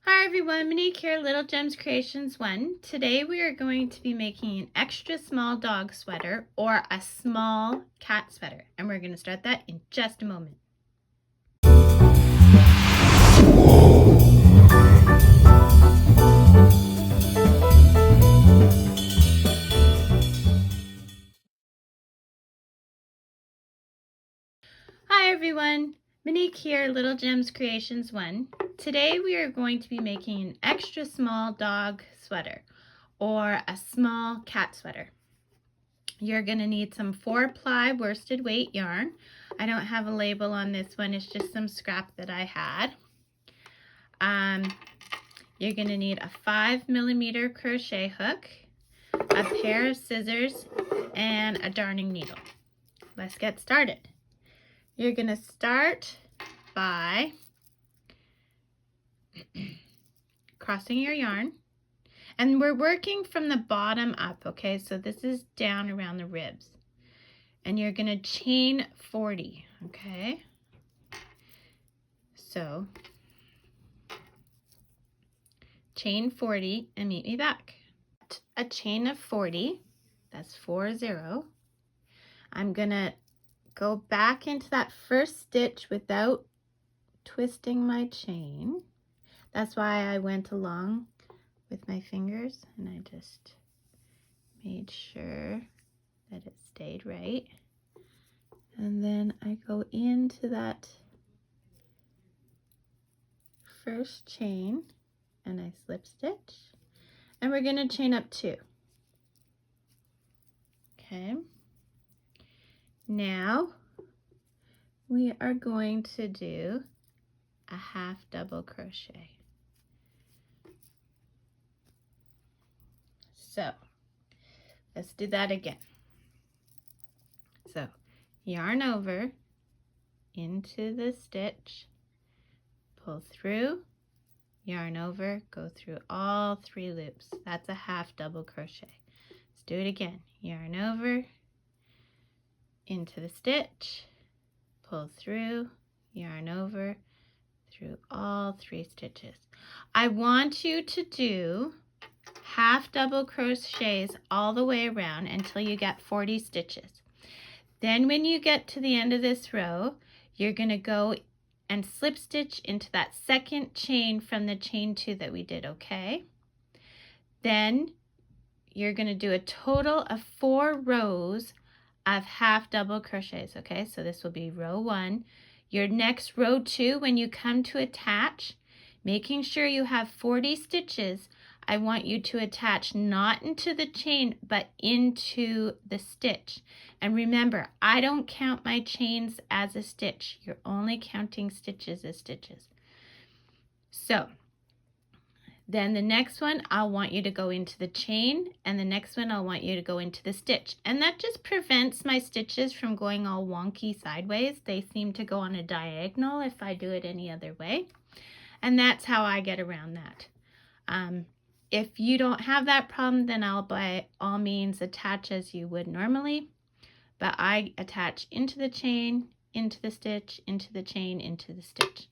Hi everyone, Monique here, Little Gems Creations 1. Today we are going to be making an extra small dog sweater or a small cat sweater, and we're going to start that in just a moment. Hi everyone, Monique here, Little Gems Creations 1. Today we are going to be making an extra small dog sweater or a small cat sweater. You're going to need some 4-ply worsted weight yarn. I don't have a label on this one, it's just some scrap that I had. You're going to need a 5mm crochet hook, a pair of scissors, and a darning needle. Let's get started. You're going to start by crossing your yarn, and we're working from the bottom up, okay? So this is down around the ribs, and you're going to chain 40, okay? So chain 40 and meet me back. A chain of 40, that's 40. I'm going to go back into that first stitch without twisting my chain. That's why I went along with my fingers and I just made sure that it stayed right. And then I go into that first chain and I slip stitch, and we're going to chain up 2. Okay. Now we are going to do a half double crochet. So let's do that again. So yarn over into the stitch, pull through, yarn over, go through all 3 loops. That's a half double crochet. Let's do it again. Yarn over into the stitch, pull through, yarn over through all 3 stitches. I want you to do half double crochets all the way around until you get 40 stitches. Then when you get to the end of this row, you're going to go and slip stitch into that second chain from the chain 2 that we did, okay? Then you're going to do a total of 4 rows of half double crochets, okay? So this will be row 1. Your next row 2, when you come to attach, making sure you have 40 stitches, I want you to attach not into the chain, but into the stitch. And remember, I don't count my chains as a stitch. You're only counting stitches as stitches. So then the next one, I'll want you to go into the chain, and the next one, I'll want you to go into the stitch. And that just prevents my stitches from going all wonky sideways. They seem to go on a diagonal if I do it any other way. And that's how I get around that. If you don't have that problem, then I'll by all means attach as you would normally. But I attach into the chain, into the stitch, into the chain, into the stitch.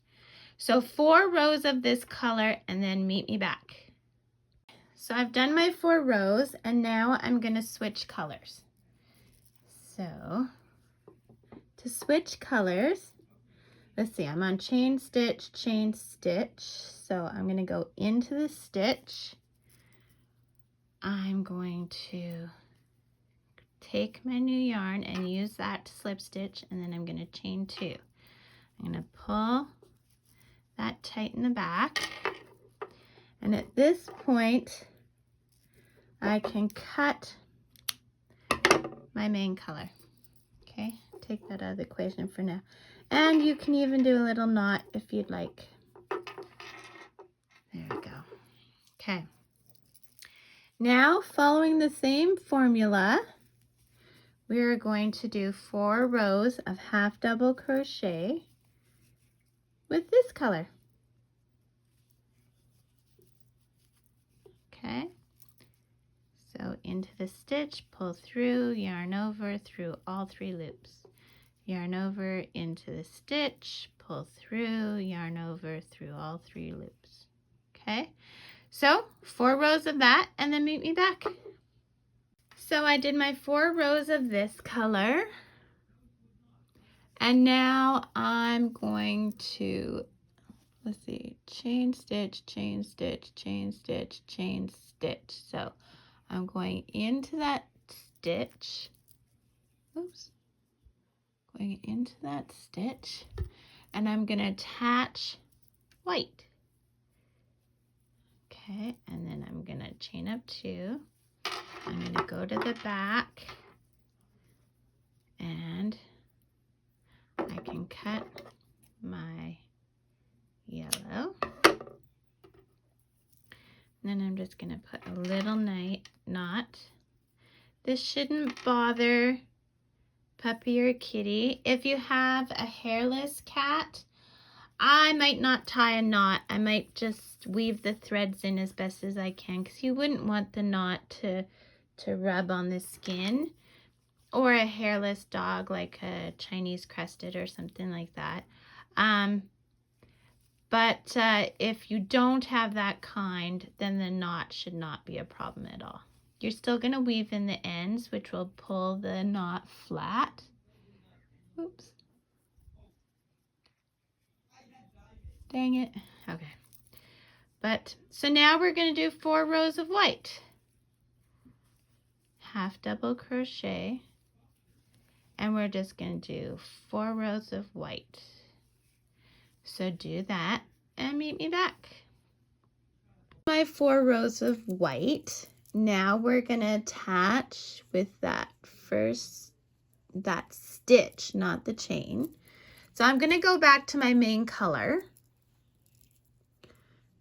So 4 rows of this color, and then meet me back. So I've done my 4 rows, and now I'm going to switch colors. So to switch colors, let's see, I'm on chain stitch, so I'm going to go into the stitch. I'm going to take my new yarn and use that to slip stitch, and then I'm going to chain 2. I'm going to pull that tight in the back, and at this point I can cut my main color. Okay, take that out of the equation for now, and you can even do a little knot if you'd like. There we go. Okay, now following the same formula, we're going to do 4 rows of half double crochet with this color. Okay, so into the stitch, pull through, yarn over through all 3 loops. Yarn over into the stitch, pull through, yarn over through all 3 loops. Okay, so 4 rows of that, and then meet me back. So I did my 4 rows of this color, and now I'm going to, let's see, chain stitch, chain stitch, chain stitch, chain stitch. So I'm going into that stitch, oops, going into that stitch, and I'm going to attach white. Okay, and then I'm going to chain up 2. I'm going to go to the back, and I can cut my yellow. And then I'm just going to put a little knot. This shouldn't bother Puppy or Kitty. If you have a hairless cat, I might not tie a knot. I might just weave the threads in as best as I can, because you wouldn't want the knot to rub on the skin. Or a hairless dog, like a Chinese crested or something like that. But if you don't have that kind, then the knot should not be a problem at all. You're still going to weave in the ends, which will pull the knot flat. Oops. Dang it. Okay. But, so now we're going to do 4 rows of white. Half double crochet. And we're just going to do 4 rows of white. So do that and meet me back. My 4 rows of white. Now we're going to attach with that stitch, not the chain. So I'm going to go back to my main color.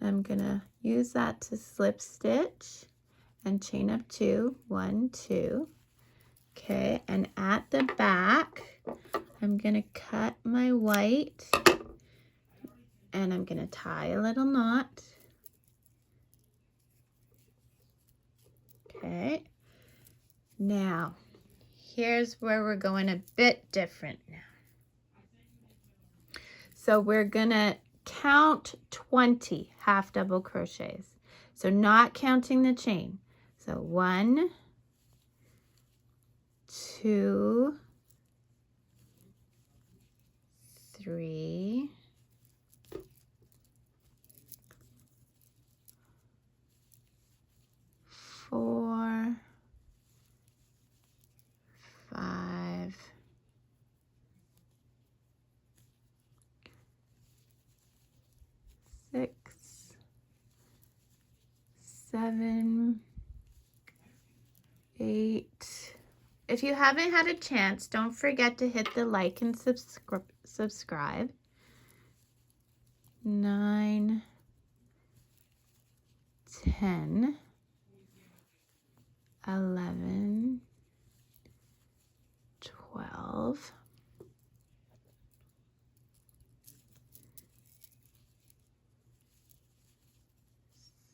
I'm going to use that to slip stitch and chain up 2, 1, 2. Okay, and at the back, I'm going to cut my white, and I'm going to tie a little knot. Okay, now here's where we're going a bit different now. So we're going to count 20 half double crochets. So not counting the chain. So 1, 2, 3, 4, 5, 6, 7, 8. If you haven't had a chance, don't forget to hit the like and subscribe. 9, 10, 11, 12,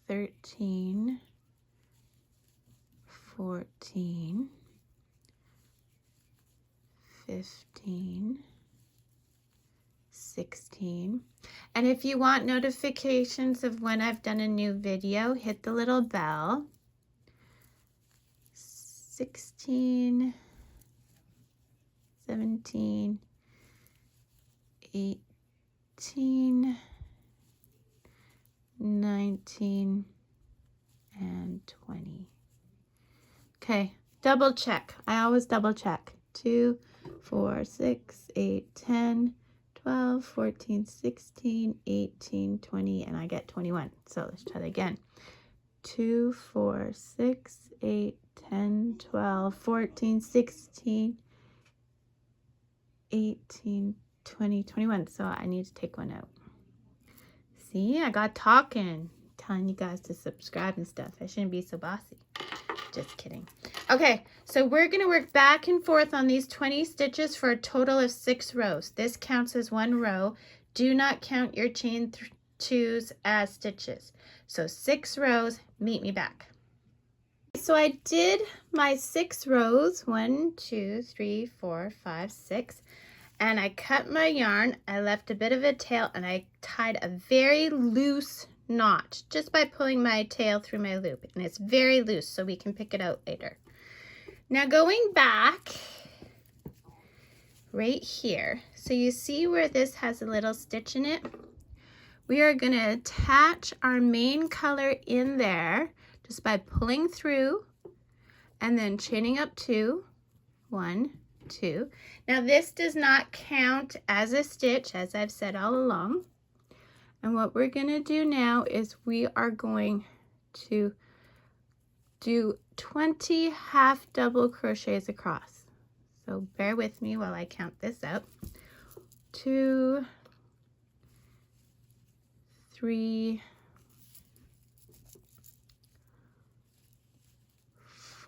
13, 14, 15, 16. And if you want notifications of when I've done a new video, hit the little bell. 16, 17, 18, 19, and 20. Okay, double check. I always double check. 2, 4, 6, 8, 10, 12, 14, 16, 18, 20, and I get 21. So let's try that again. 2, 4, 6, 8, 10, 12, 14, 16, 18, 20, 21. So I need to take one out. See, I got talking, telling you guys to subscribe and stuff. I shouldn't be so bossy. Just kidding. Okay, so we're going to work back and forth on these 20 stitches for a total of 6 rows. This counts as 1 row. Do not count your chain 2s as stitches. So 6 rows, meet me back. So I did my 6 rows, 1, 2, 3, 4, 5, 6, and I cut my yarn. I left a bit of a tail, and I tied a very loose knot just by pulling my tail through my loop, and it's very loose so we can pick it out later. Now going back right here, so you see where this has a little stitch in it? We are going to attach our main color in there just by pulling through and then chaining up 2, 1, 2. Now this does not count as a stitch, as I've said all along. And what we're going to do now is we are going to do 20 half double crochets across. So bear with me while I count this out. 2, 3,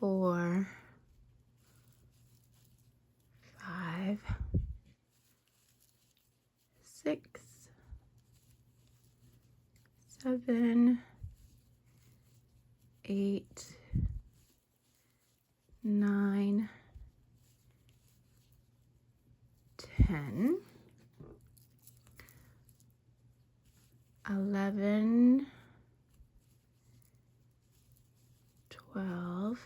4, 5, 6, 7, 8, 9, 10, 11, 12,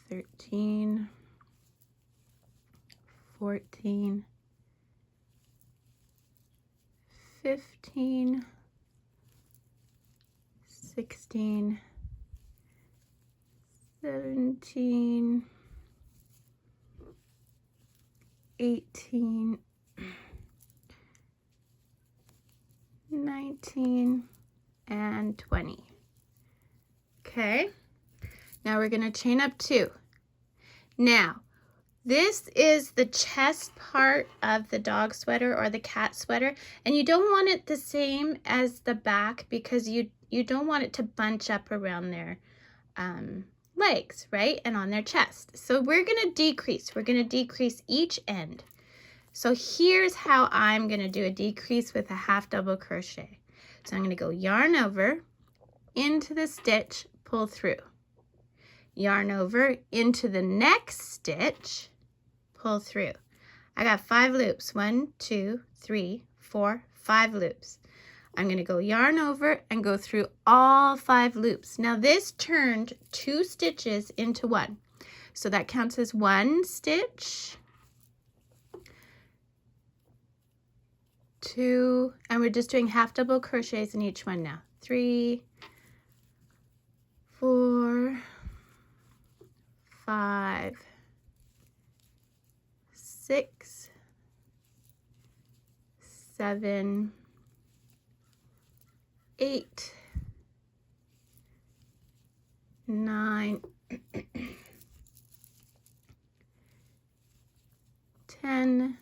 13, 14, 15, 16, 17, 18, 19, and 20. Okay, now we're going to chain up 2. Now, this is the chest part of the dog sweater or the cat sweater, and you don't want it the same as the back because you don't want it to bunch up around their legs, right, and on their chest. So we're going to decrease. We're going to decrease each end. So here's how I'm going to do a decrease with a half double crochet. So I'm going to go yarn over, into the stitch, pull through. Yarn over, into the next stitch, pull through. I got 5 loops. 1, 2, 3, 4, 5 loops. I'm going to go yarn over and go through all 5 loops. Now this turned 2 stitches into 1. So that counts as 1 stitch, 2, and we're just doing half double crochets in each one now. 3, 4, 5, 6, 7, 8, 9, 10,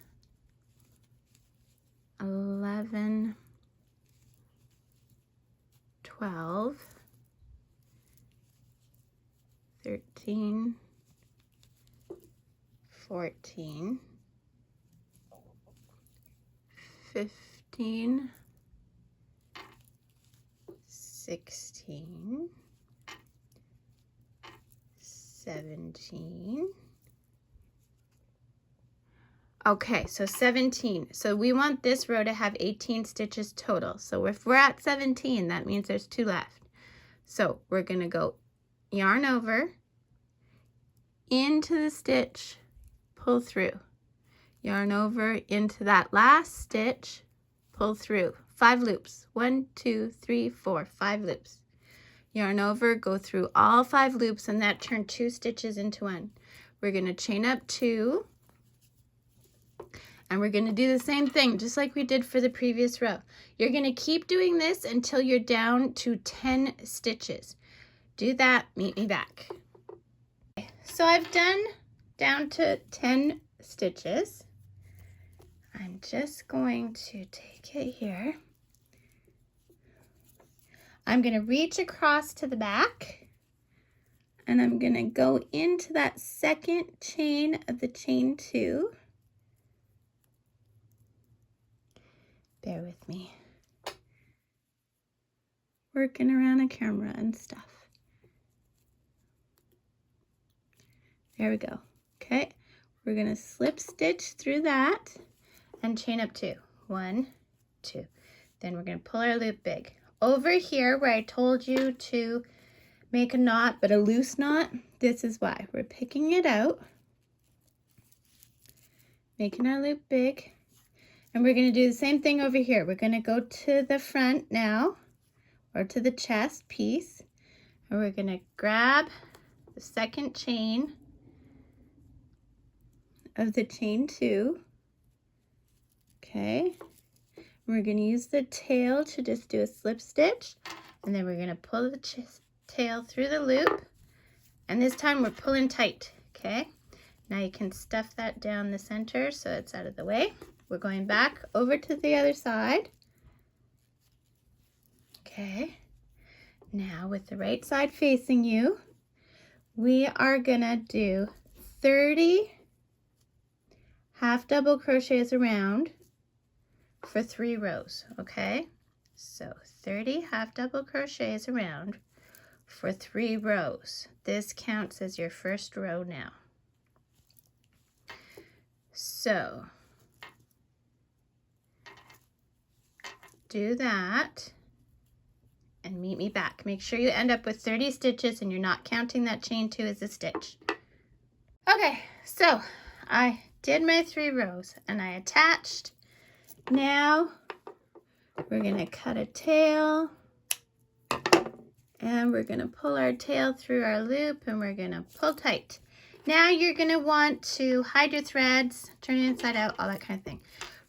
11, 12, 13, 14, 15, 16, 17. Okay, so 17. So we want this row to have 18 stitches total. So if we're at 17, that means there's 2 left. So we're going to go yarn over, into the stitch, pull through. Yarn over into that last stitch, pull through. 5 loops. 1, 2, 3, 4, 5 loops. Yarn over, go through all 5 loops, and that turned 2 stitches into 1. We're going to chain up 2, and we're going to do the same thing just like we did for the previous row. You're going to keep doing this until you're down to 10 stitches. Do that, meet me back. So I've done down to 10 stitches. I'm just going to take it here. I'm going to reach across to the back, and I'm going to go into that second chain of the chain 2. Bear with me. Working around a camera and stuff. There we go. Okay, we're going to slip stitch through that and chain up 2. 1, 2. Then we're going to pull our loop big. Over here where I told you to make a knot, but a loose knot, this is why. We're picking it out, making our loop big, and we're going to do the same thing over here. We're going to go to the front now, or to the chest piece, and we're going to grab the second chain of the chain 2. Okay, we're going to use the tail to just do a slip stitch, and then we're going to pull the tail through the loop, and this time we're pulling tight. Okay, now you can stuff that down the center so it's out of the way. We're going back over to the other side. Okay, now with the right side facing you, we are gonna do 30 half double crochets around for 3 rows. Okay, so 30 half double crochets around for 3 rows. This counts as your first row now. So do that and meet me back. Make sure you end up with 30 stitches and you're not counting that chain 2 as a stitch. Okay, so I did my 3 rows and I attached. Now we're gonna cut a tail, and we're gonna pull our tail through our loop, and we're gonna pull tight. Now you're gonna want to hide your threads, turn it inside out, all that kind of thing.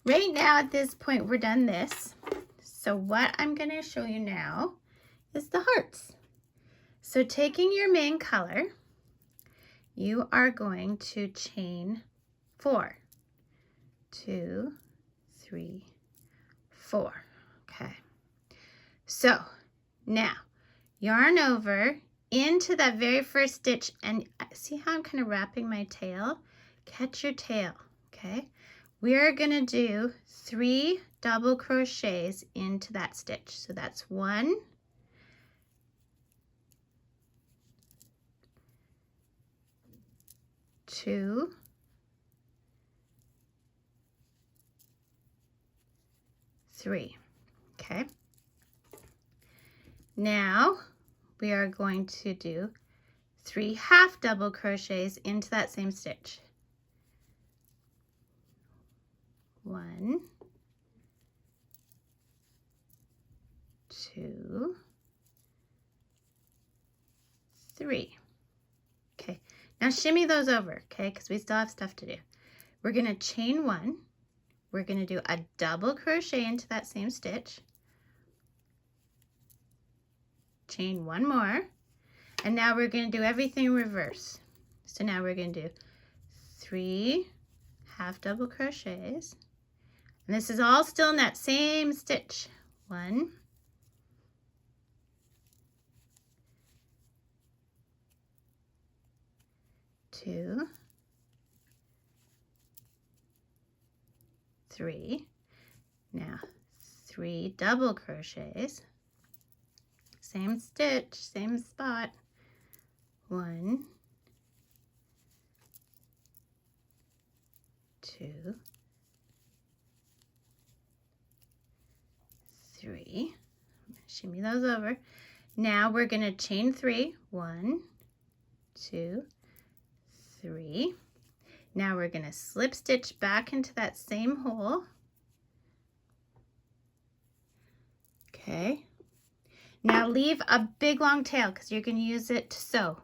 Right now at this point we're done this. So what I'm gonna show you now is the hearts. So taking your main color, you are going to chain 4. 2, 3, 4. Okay. So now yarn over into that very first stitch, and see how I'm kind of wrapping my tail? Catch your tail. Okay. We are going to do 3 double crochets into that stitch. So that's 1, 2, 3. Okay. Now we are going to do 3 half double crochets into that same stitch. 1, 2, 3. Okay, now shimmy those over, okay, because we still have stuff to do. We're going to chain 1. We're going to do a double crochet into that same stitch. Chain 1 more. And now we're going to do everything reverse. So now we're going to do 3 half double crochets. And this is all still in that same stitch. 1, 2, 3. Now 3 double crochets. Same stitch, same spot. 1, 2, 3. Shimmy those over. Now we're going to chain 3. 1, 2, 3. Now we're going to slip stitch back into that same hole. Okay. Now leave a big long tail because you're going to use it to sew.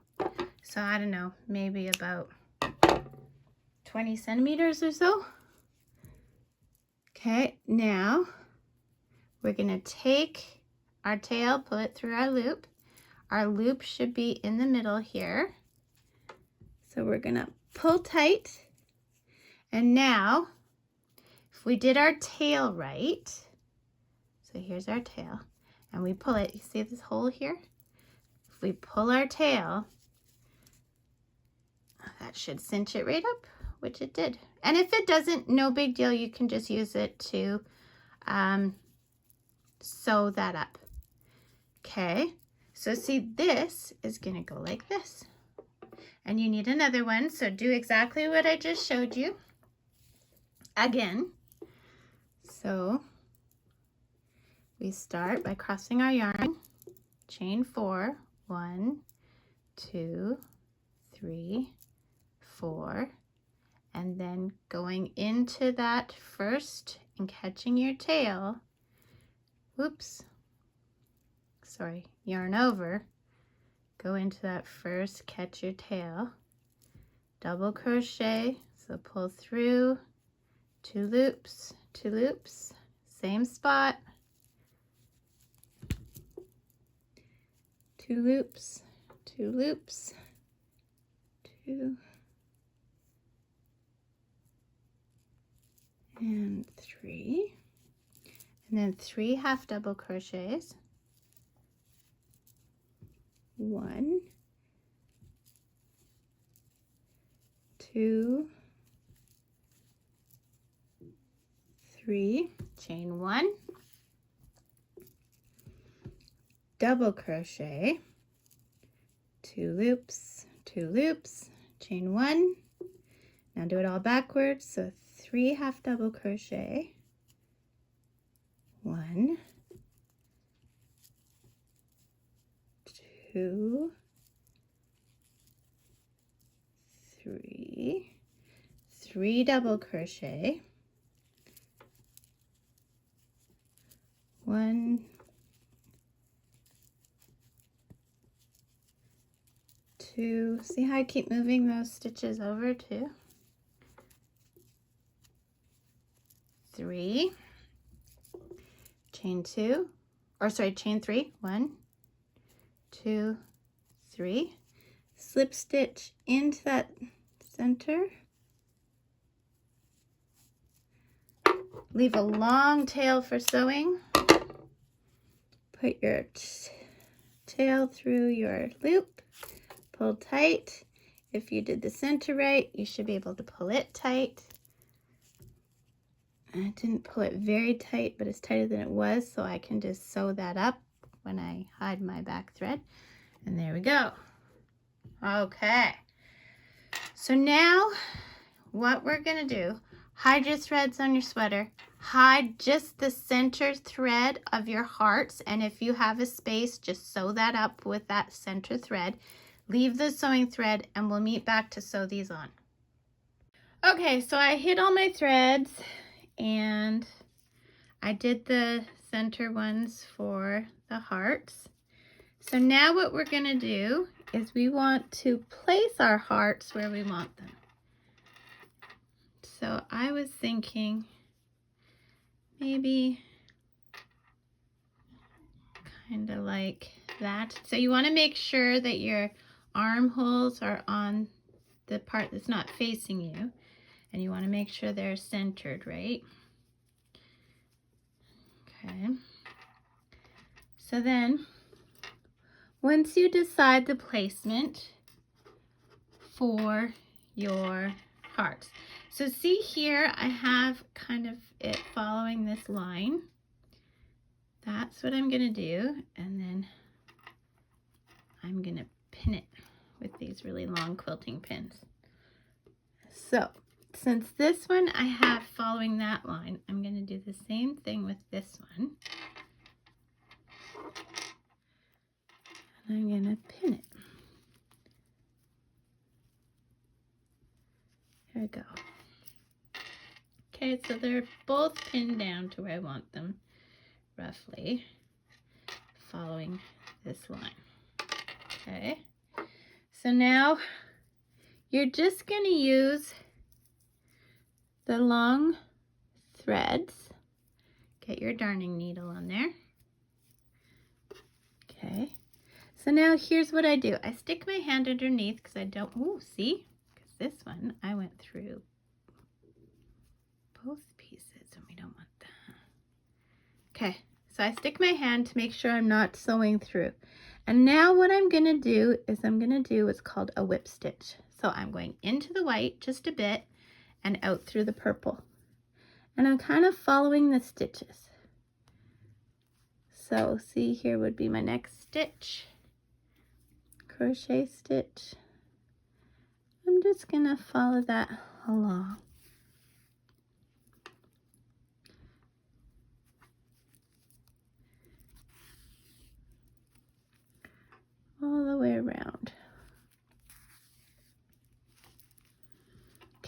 So I don't know, maybe about 20 centimeters or so. Okay, now we're going to take our tail, pull it through our loop. Our loop should be in the middle here. So we're going to pull tight. And now, if we did our tail right, so here's our tail, and we pull it, you see this hole here? If we pull our tail, that should cinch it right up, which it did. And if it doesn't, no big deal, you can just use it to sew that up. Okay, so see, this is gonna go like this. And you need another one, so do exactly what I just showed you again. So start by crossing our yarn, chain 4, 1, 2, 3, 4, and then going into that first and catching your tail, whoops, sorry, yarn over, go into that first, catch your tail, double crochet, so pull through, 2 loops, 2 loops, same spot, 2 loops, 2 loops, 2, and 3, and then 3 half double crochets, 1, 2, 3, chain 1, double crochet, 2 loops, 2 loops, chain 1. Now do it all backwards, so 3 half double crochet, 1, 2, 3, 3 double crochet, 1, 2, see how I keep moving those stitches over too? 3, chain 2, or sorry, chain 3, 1, 2, 3, slip stitch into that center, leave a long tail for sewing, put your tail through your loop, pull tight. If you did the center right, you should be able to pull it tight. I didn't pull it very tight, but it's tighter than it was, so I can just sew that up when I hide my back thread. And there we go. Okay. So now what we're gonna do, hide your threads on your sweater, hide just the center thread of your hearts, and if you have a space, just sew that up with that center thread. Leave the sewing thread and we'll meet back to sew these on. Okay, so I hid all my threads and I did the center ones for the hearts. So now what we're gonna do is we want to place our hearts where we want them. So I was thinking maybe kind of like that. So you want to make sure that your armholes are on the part that's not facing you, and you want to make sure they're centered, right? Okay. So then once you decide the placement for your hearts, so see here I have kind of it following this line. That's what I'm gonna do, and then I'm gonna pin it with these really long quilting pins. So since this one I have following that line, I'm gonna do the same thing with this one. And I'm gonna pin it. There we go. Okay, so they're both pinned down to where I want them, roughly, following this line. Okay, so now you're just going to use the long threads. Get your darning needle on there. Okay, so now here's what I do. I stick my hand underneath because I don't, oh, see? Because this one I went through both pieces and we don't want that. Okay, so I stick my hand to make sure I'm not sewing through. And now what I'm going to do is I'm going to do what's called a whip stitch. So I'm going into the white just a bit and out through the purple. And I'm kind of following the stitches. So see, here would be my next stitch. Crochet stitch. I'm just going to follow that along.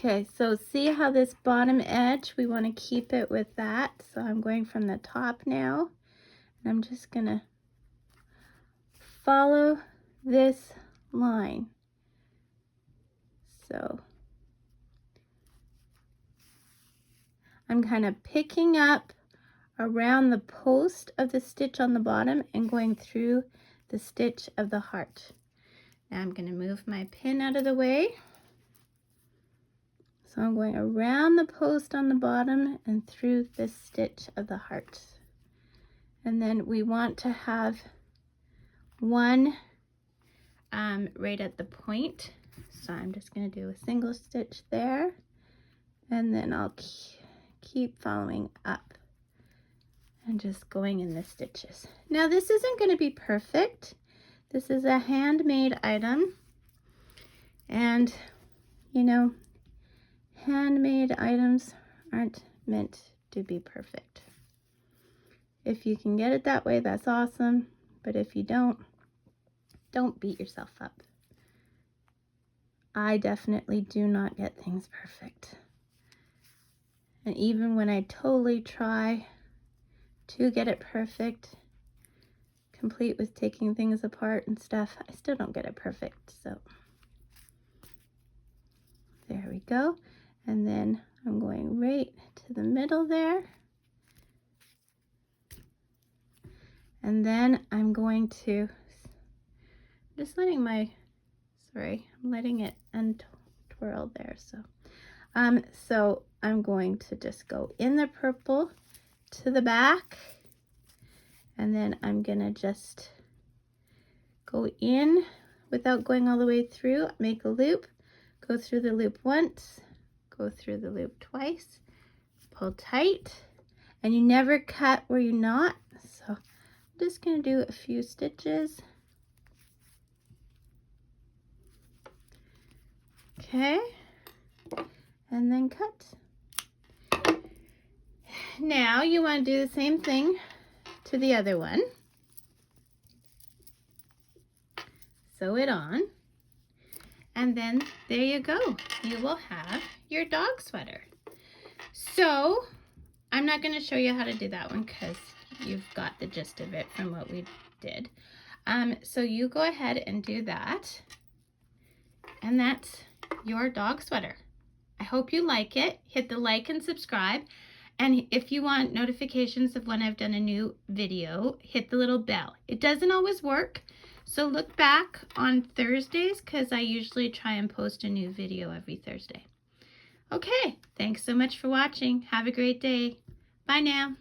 Okay, so see how this bottom edge, we want to keep it with that. So I'm going from the top now, and I'm just going to follow this line. So I'm kind of picking up around the post of the stitch on the bottom and going through the stitch of the heart. Now I'm going to move my pin out of the way. So I'm going around the post on the bottom and through this stitch of the heart. And then we want to have one right at the point. So I'm just going to do a single stitch there, and then I'll keep following up and just going in the stitches. Now this isn't going to be perfect. This is a handmade item, and you know, handmade items aren't meant to be perfect. If you can get it that way, that's awesome, but if you don't beat yourself up. I definitely do not get things perfect. And even when I totally try to get it perfect, complete with taking things apart and stuff, I still don't get it perfect. So there we go. And then I'm going right to the middle there. And then I'm going to, just letting my, sorry, I'm letting it untwirl there. So I'm going to just go in the purple to the back, and then I'm gonna just go in without going all the way through, make a loop, go through the loop once, go through the loop twice, pull tight, and you never cut where you're not. So I'm just gonna do a few stitches. Okay, and then cut. Now you want to do the same thing to the other one. Sew it on, and then there you go. You will have your dog sweater. So I'm not going to show you how to do that one because you've got the gist of it from what we did. So you go ahead and do that, and that's your dog sweater. I hope you like it. Hit the like and subscribe. And if you want notifications of when I've done a new video, hit the little bell. It doesn't always work, so look back on Thursdays because I usually try and post a new video every Thursday. Okay, thanks so much for watching. Have a great day. Bye now.